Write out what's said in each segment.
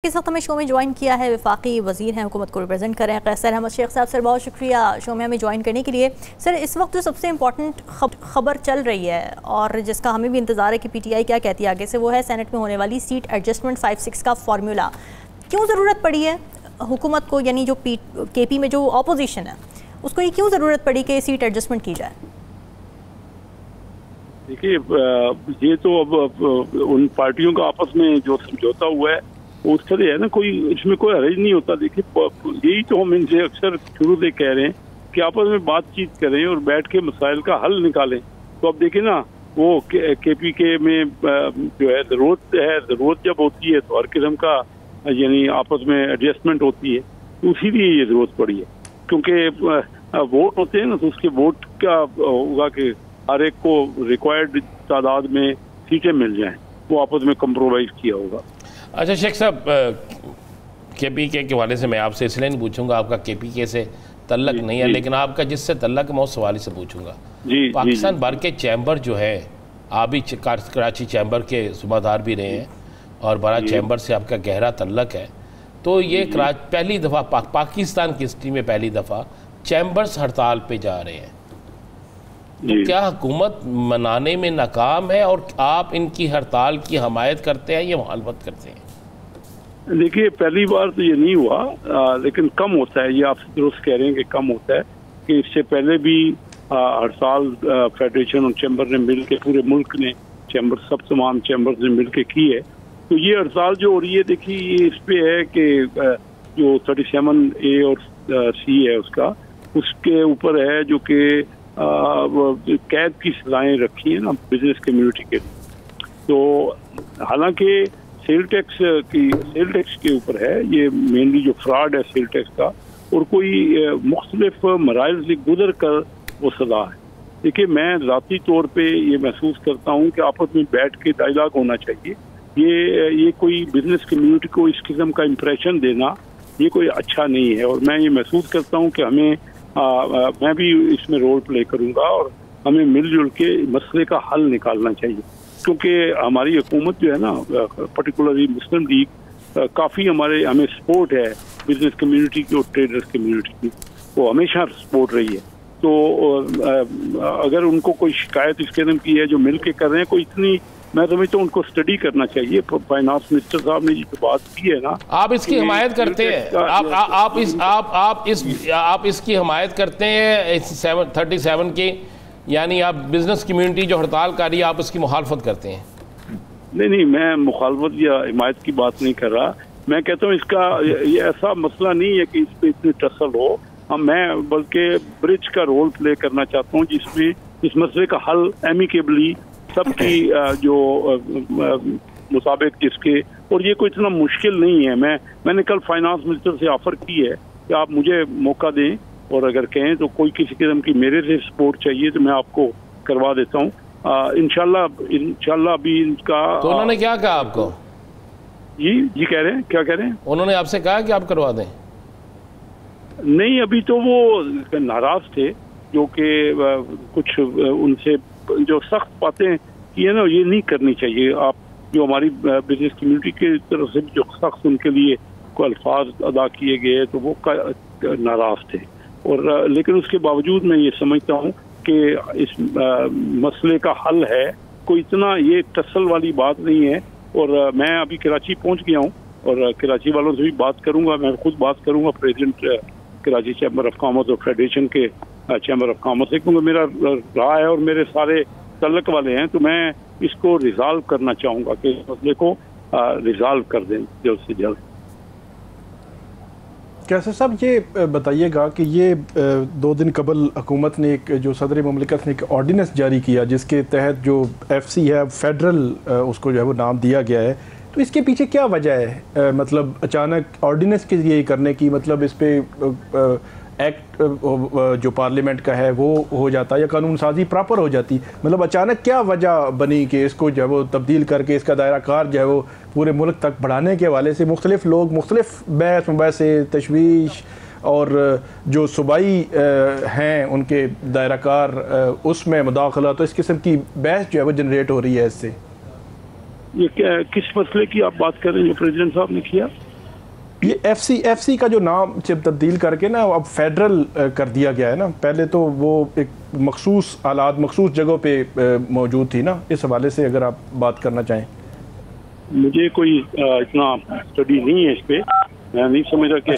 इस वक्त हमें शो में ज्वाइन किया है वफाकी वजीर हैं, हुकूमत को रिप्रेजेंट कर रहे हैं कैसर अहमद शेख साहब। सर बहुत शुक्रिया शो में हमें ज्वाइन करने के लिए। सर इस वक्त जो सबसे इम्पॉर्टेंट खबर चल रही है और जिसका हमें भी इंतज़ार है कि पीटीआई क्या कहती है आगे से, वो है सेनेट में होने वाली सीट एडजस्टमेंट 5-6 का फार्मूला। क्यों ज़रूरत पड़ी है हुकूमत को, यानी जो केपी में जो अपोजिशन है उसको ये क्यों ज़रूरत पड़ी कि सीट एडजस्टमेंट की जाए? देखिए ये तो अब उन पार्टियों का आपस में जो समझौता हुआ है उस तरह है ना, कोई इसमें कोई हर्ज नहीं होता। देखिए यही तो हम इनसे अक्सर शुरू से कह रहे हैं कि आपस में बातचीत करें और बैठ के मसाइल का हल निकालें। तो अब देखिए ना, वो केपीके में जो है ज़रूरत जब होती है तो हर किस्म का यानी आपस में एडजस्टमेंट होती है, तो उसी लिए ये ज़रूरत पड़ी है। क्योंकि वोट होते हैं ना, तो उसके वोट का होगा कि हर एक को रिक्वायर्ड तादाद में सीटें मिल जाएं, वो आपस में कंप्रोमाइज़ किया होगा। अच्छा शेख साहब, केपीके के हवाले से मैं आपसे इसलिए नहीं पूछूंगा, आपका केपीके से तल्लक नहीं है, लेकिन आपका जिससे तल्लक है मैं उस सवाल से पूछूंगा। पाकिस्तान भर के चैम्बर जो है, आप भी कराची चैम्बर के सूबादार भी रहे हैं और बड़ा चैम्बर से आपका गहरा तल्लक है, तो ये पहली दफ़ा पाकिस्तान की हिस्ट्री में पहली दफ़ा चैम्बर्स हड़ताल पे जा रहे हैं। तो क्या हुकूमत मनाने में नाकाम है और आप इनकी हड़ताल की हमायत करते हैं या मुखालफत करते हैं? देखिए पहली बार तो ये नहीं हुआ, लेकिन कम होता है, ये आप दुरुस्त कह रहे हैं कि कम होता है। कि इससे पहले भी हड़ताल फेडरेशन और चैम्बर ने मिल के, पूरे मुल्क ने चैम्बर तमाम चैम्बर ने मिल के की है। तो ये हड़ताल जो हो रही है, देखिए ये इस पे है कि जो 37A और C है उसके ऊपर है, जो कि कैद की सजाएं रखी है ना बिजनेस कम्युनिटी के लिए। तो हालांकि सेल टैक्स के ऊपर है ये, मेनली जो फ्रॉड है सेल टैक्स का, और कोई मुख्तलिफ मराइल से गुजर कर वो सजा है। देखिए मैं ज़ाती तौर पे ये महसूस करता हूँ कि आपस में बैठ के डायलॉग होना चाहिए। ये कोई बिजनेस कम्युनिटी को इस किस्म का इम्प्रेशन देना ये कोई अच्छा नहीं है, और मैं ये महसूस करता हूँ कि हमें मैं भी इसमें रोल प्ले करूंगा और हमें मिलजुल के मसले का हल निकालना चाहिए। क्योंकि हमारी हुकूमत जो है ना, पर्टिकुलरली मुस्लिम लीग, काफ़ी हमें सपोर्ट है बिजनेस कम्युनिटी की और ट्रेडर्स कम्युनिटी की, वो हमेशा सपोर्ट रही है। तो अगर उनको कोई शिकायत इस कदम की है जो मिल के कर रहे हैं, कोई इतनी, मैं समझता हूँ उनको स्टडी करना चाहिए। फाइनेंस मिनिस्टर साहब ने जो बात की है ना, आप इसकी हमायत करते हैं, आप इसकी हमायत करते हैं 37 की, यानी आप बिजनेस कम्युनिटी जो हड़ताल कर रही है आप उसकी मुखालफत करते हैं? नहीं, मैं मुखालफत या हिमायत की बात नहीं कर रहा। मैं कहता हूँ इसका ये ऐसा मसला नहीं है कि इस पर इतनी टसल हो। मैं बल्कि ब्रिज का रोल प्ले करना चाहता हूँ, जिसमें इस मसले का हल एमिकेबली सबकी जो मुताबिक जिसके, और ये कोई इतना मुश्किल नहीं है। मैंने कल फाइनेंस मिनिस्टर से ऑफर की है कि आप मुझे मौका दें, और अगर कहें तो कोई किसी किस्म की मेरे से सपोर्ट चाहिए तो मैं आपको करवा देता हूँ। इंशाल्लाह अभी इनका। तो उन्होंने क्या कहा आपको? जी कह रहे हैं, क्या कह रहे हैं? उन्होंने आपसे कहा कि आप करवा दें? नहीं, अभी तो वो नाराज थे, जो कि कुछ उनसे जो सख्त बातें की है ना, ये नहीं करनी चाहिए। आप जो हमारी बिजनेस कम्युनिटी की तरफ से जो सख्त उनके लिए कोई अल्फाज अदा किए गए तो वो नाराज थे। और लेकिन उसके बावजूद मैं ये समझता हूँ कि इस मसले का हल है, कोई इतना ये टसल वाली बात नहीं है। और मैं अभी कराची पहुँच गया हूँ और कराची वालों से भी बात करूँगा, मैं खुद बात करूँगा president Karachi chamber of commerce और फेडरेशन के चैम्बर ऑफ कॉमर्स से, क्योंकि मेरा रहा है और मेरे सारे तल्लक वाले हैं, तो मैं इसको रिजॉल्व करना चाहूँगा कि इस मसले को रिजॉल्व कर दें जल्द से जल्द। कैसर साहब ये बताइएगा कि ये 2 दिन कबल हुकूमत ने एक, जो सदर मुमलिकत ने एक ऑर्डिनेंस जारी किया जिसके तहत जो FC है फेडरल उसको जो है वो नाम दिया गया है, तो इसके पीछे क्या वजह है? मतलब अचानक ऑर्डिनेंस के लिए करने की, मतलब इस पे एक्ट जो पार्लियामेंट का है वो हो जाता या कानून साजी प्रॉपर हो जाती, मतलब अचानक क्या वजह बनी कि इसको जो है वो तब्दील करके इसका दायरा कार जो है वो पूरे मुल्क तक बढ़ाने के हवाले से मुख्तलिफ लोग मुख्तलिफ बहस से तशवीश और जो सूबाई हैं उनके दायरा कार उसमें मुदाखला, तो इस किस्म की बहस जो है वो जनरेट हो रही है इससे? ये किस मसले की आप बात कर रहे हैं जो प्रेसिडेंट साहब ने किया? ये एफसी का जो नाम जब तब्दील करके ना अब फेडरल कर दिया गया है ना, पहले तो वो एक मखसूस आलात मखसूस जगहों पे मौजूद थी ना, इस हवाले से अगर आप बात करना चाहें। मुझे कोई इतना स्टडी नहीं है इस पे, मैं नहीं समझ रहा कि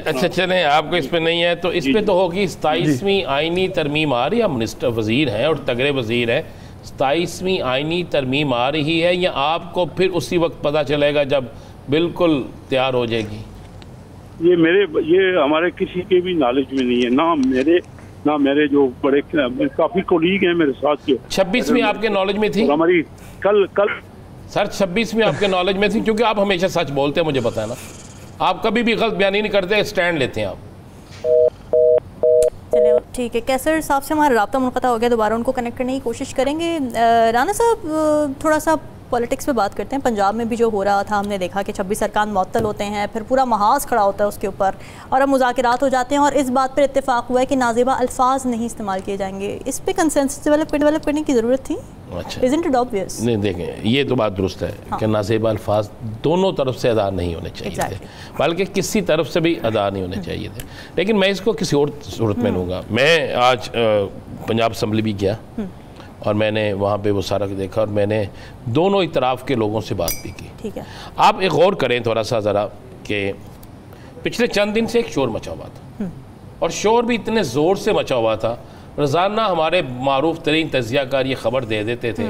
अच्छा चलें, आपको इस पे नहीं है तो इस पे तो होगी 27वीं आईनी तरमीम आ रही है। मिनिस्टर वजीर हैं और तगड़े वजीर हैं, 27वीं आईनी तरमीम आ रही है, या आपको फिर उसी वक्त पता चलेगा जब बिल्कुल तैयार हो जाएगी? ये हमारे किसी के भी नॉलेज में नहीं है, ना मेरे जो बड़े काफी कोलीग हैं मेरे साथ के। 26वीं आपके नॉलेज में थी? हमारी कल सर 26वीं आपके नॉलेज में थी, क्योंकि आप हमेशा सच बोलते हैं, मुझे पता है ना, आप कभी भी गलत बयानी नहीं करते, स्टैंड लेते हैं आप। चलिए ठीक है, कैसर साहब से हमारा राब्ता मुनक़ता हो गया, दोबारा उनको कनेक्ट करने की कोशिश करेंगे। राना साहब थोड़ा सा पॉलिटिक्स पे बात करते हैं। पंजाब में भी जो हो रहा था, हमने देखा कि 26 अरकान मुअत्तल होते हैं, फिर पूरा महाज खड़ा होता है उसके ऊपर, और अब मुज़ाकरात हो जाते हैं और इस बात पर इत्तेफाक हुआ है कि नाज़ेबा अल्फाज नहीं इस्तेमाल किए जाएंगे। इस पर कंसेंसस डेवलप करने की ज़रूरत थी। अच्छा, इज़न्ट इट ऑब्वियस? नहीं, देखें ये तो बात दुरुस्त है कि नाज़ेबा अल्फाज दोनों तरफ से अदा नहीं होने चाहिए थे, बल्कि किसी तरफ से भी अदा नहीं होने चाहिए थे। लेकिन मैं इसको किसी और सूरत में लूँगा। मैं आज पंजाब असम्बली भी गया और मैंने वहाँ पे वो सारा देखा और मैंने दोनों इतराफ़ के लोगों से बात भी की। ठीक है, आप एक गौर करें थोड़ा सा ज़रा कि पिछले चंद दिन से एक शोर मचा हुआ था, और शोर भी इतने ज़ोर से मचा हुआ था, रोज़ाना हमारे मारूफ तरीन तज़ियाकार ये ख़बर दे देते थे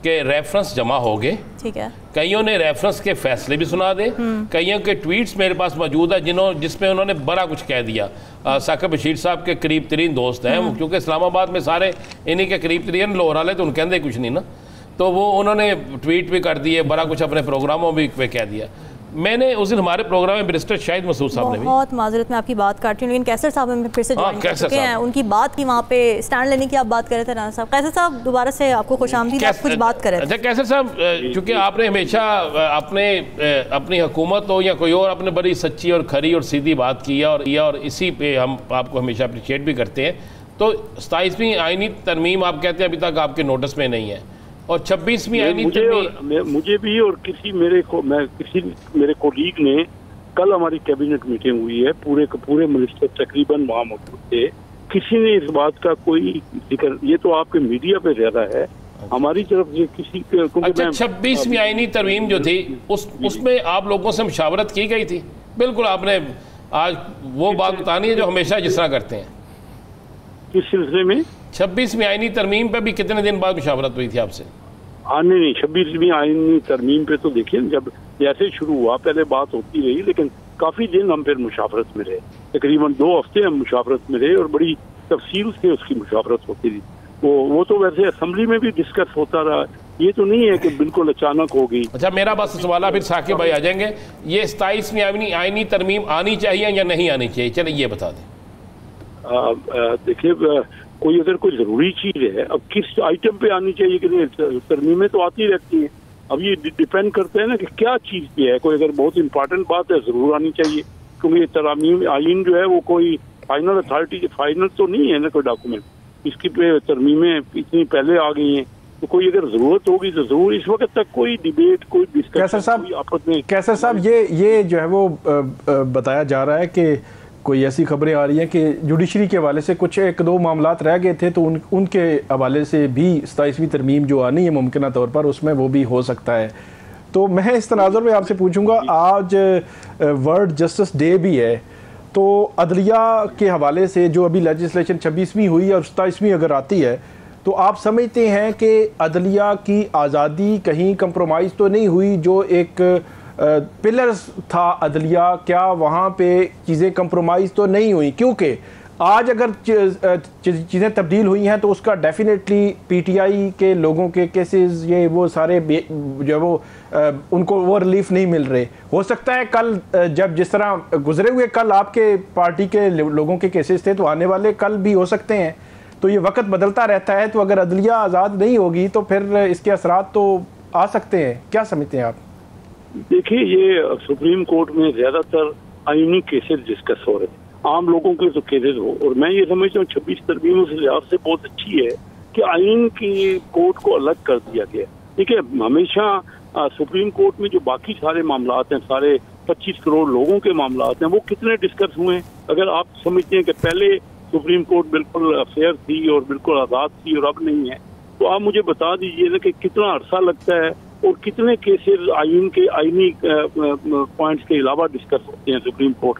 कि रेफरेंस जमा हो गए। ठीक है, कईयों ने रेफरेंस के फैसले भी सुना दे, कईयों के ट्वीट्स मेरे पास मौजूद है जिसमें उन्होंने बड़ा कुछ कह दिया। साकिब बशीर साहब के करीब तरीन दोस्त हैं, क्योंकि इस्लामाबाद में सारे इन्हीं के करीब तरीन लोहर वाले, तो उन कहते कुछ नहीं ना, तो वो उन्होंने ट्वीट भी कर दिए, बड़ा कुछ अपने प्रोग्रामों भी पे कह दिया। मैंने उस दिन हमारे प्रोग्राम में बैरिस्टर शाहिद मसूद साहब ने भी, बहुत माजरत में आपकी बात काटती हूँ, लेकिन कैसर साहब में फिर से ज्वाइन कर चुके हैं, उनकी बात की वहाँ पे स्टैंड लेने की आप बात कर रहे थे राना साहब। कैसर साहब दोबारा से आपको खुशामदीद, आप कुछ बात कर रहे थे। अच्छा कैसर साहब, चूँकि आपने हमेशा अपनी हुकूमत हो या कोई और, आपने बड़ी सच्ची और खरी और सीधी बात की है, और इसी पे हम आपको हमेशा अप्रिशिएट भी करते हैं। तो 27वीं आईनी तरमीम आप कहते हैं अभी तक आपके नोटिस में नहीं है, और 26वीं आईनी मुझे भी और किसी मेरे कोलीग ने, कल हमारी कैबिनेट मीटिंग हुई है, पूरे मिनिस्टर तकरीबन वहाँ मौजूद थे, किसी ने इस बात का कोई जिक्र, ये तो आपके मीडिया पे ज्यादा है, हमारी तरफ से किसी के। अच्छा 26वीं आईनी तरमीम जो थी उसमें आप लोगों से मुशावरत की गई थी? बिल्कुल, आपने आज वो बात बतानी है जो हमेशा जिस तरह करते हैं। किस सिलसिले में? 26वीं आईनी तरमीम पे भी कितने दिन बाद मुशावरत हुई थी आपसे? नहीं, 26वीं आईनी तरमीम पे तो देखिए जब जैसे शुरू हुआ पहले बात होती रही, लेकिन काफी दिन हम फिर मुशावरत में रहे, तकरीबन 2 हफ्ते हम मुशावरत में रहे और बड़ी तफसील से उसकी मुशावरत होती थी। वो तो वैसे असम्बली में भी डिस्कस होता रहा, ये तो नहीं है कि बिल्कुल अचानक हो गई। अच्छा, मेरा बस सवाल, फिर साकिब भाई आ जाएंगे, ये 27वीं आईनी तरमीम आनी चाहिए या नहीं आनी चाहिए? चलिए ये बता दें। देखिए, कोई अगर कोई जरूरी चीज है, अब किस आइटम पे आनी चाहिए कि नहीं, तरमीमें तो आती रहती हैं, अब ये डिपेंड करता है ना कि क्या चीज पे है। कोई अगर बहुत इंपॉर्टेंट बात है जरूर आनी चाहिए, क्योंकि ये तरमीम आइन जो है वो कोई फाइनल अथॉरिटी, फाइनल तो नहीं है ना कोई डॉक्यूमेंट, इसकी पे तरमीमें इतनी पहले आ गई हैं, तो कोई अगर जरूरत होगी तो जरूर। इस वक्त तक कोई डिबेट, कोई डिस्कशन आपस में। कैसर साहब, ये जो है वो बताया जा रहा है कि कोई ऐसी खबरें आ रही हैं कि जुडिशरी के हवाले से कुछ 1-2 मामलात रह गए थे, तो उनके हवाले से भी 27वीं तरमीम जो आनी है मुमकिन तौर पर, उसमें वो भी हो सकता है। तो मैं इस तनाजुर में आपसे पूछूंगा, आज वर्ल्ड जस्टिस डे भी है, तो अदलिया के हवाले से जो अभी लेजिस्लेशन 26वीं हुई और 27वीं अगर आती है, तो आप समझते हैं कि अदलिया की आज़ादी कहीं कंप्रोमाइज़ तो नहीं हुई? जो एक पिलर्स था अदलिया, क्या वहाँ पे चीज़ें कंप्रोमाइज़ तो नहीं हुई? क्योंकि आज अगर चीज़ें तब्दील हुई हैं तो उसका डेफिनेटली पीटीआई के लोगों के केसेस, ये वो सारे जो वो उनको वो रिलीफ नहीं मिल रहे। हो सकता है कल जब जिस तरह गुजरे हुए कल आपके पार्टी के लोगों के केसेस थे, तो आने वाले कल भी हो सकते हैं। तो ये वक्त बदलता रहता है, तो अगर अदलिया आज़ाद नहीं होगी तो फिर इसके असरात तो आ सकते हैं। क्या समझते हैं आप? देखिए, ये सुप्रीम कोर्ट में ज्यादातर आईनी केसेस डिस्कस हो रहे हैं, आम लोगों के तो केसेस हो, और मैं ये समझता हूँ 26 तरमीमों से लिहाज से बहुत अच्छी है कि आइन की कोर्ट को अलग कर दिया गया। ठीक है, हमेशा सुप्रीम कोर्ट में जो बाकी सारे मामला हैं, सारे 25 करोड़ लोगों के मामला हैं, वो कितने डिस्कस हुए हैं? अगर आप समझते हैं कि पहले सुप्रीम कोर्ट बिल्कुल फेयर थी और बिल्कुल आज़ाद थी और अब नहीं है, तो आप मुझे बता दीजिए ना कि कितना अरसा लगता है और कितने केसेस आईनी पॉइंट्स के अलावा डिस्कस होते हैं सुप्रीम कोर्ट।